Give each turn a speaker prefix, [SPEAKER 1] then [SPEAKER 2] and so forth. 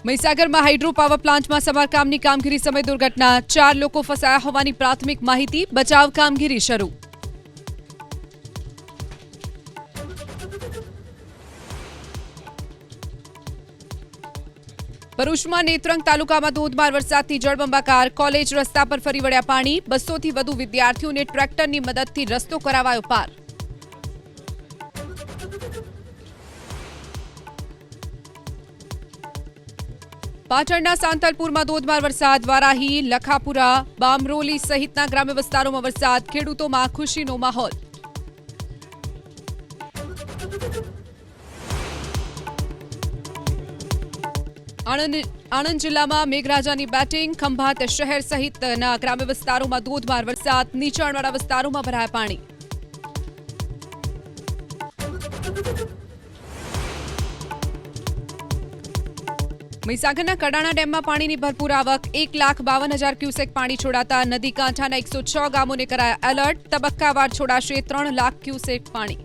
[SPEAKER 1] મહીસાગરમાં hydro power પ્લાન્ટમાં સમારકામની કામગીરી સમયે દુર્ઘટના 4 લોકો ફસાયા હોવાની પ્રાથમિક માહિતી બચાવ કામગીરી શરૂ ભરૂચમાં નેત્રંગ તાલુકામાં ધોધમાર વરસાદથી જળબંબાકાર કોલેજ રસ્તા પર ફરી વળ્યા પાણી 200 થી વધુ વિદ્યાર્થીઓને ટ્રેક્ટરની મદદથી રસ્તો કરાવાયો પાર પાટણના સાંતલપુરમાં ધોધમાર વરસાદ વારાહી લખાપુરા બામરોલી સહિતના ગ્રામ્ય વિસ્તારોમાં વરસાદ ખેડૂતોમાં ખુશીનો માહોલ આણંદ જિલ્લામાં મેઘરાજાની બેટિંગ ખંભાત શહેર સહિતના ગ્રામ્ય વિસ્તારોમાં ધોધમાર વરસાદ નીચાણવાળા વિસ્તારોમાં ભરાયા પાણી મહીસાગરના કડાણા ડેમમાં પાણીની ભરપૂર આવક 1,52,000 ક્યુસેક પાણી છોડાતા નદી કાંઠાના 106 ગામોને કરાયા એલર્ટ તબક્કાવાર છોડાશે 3 લાખ ક્યુસેક પાણી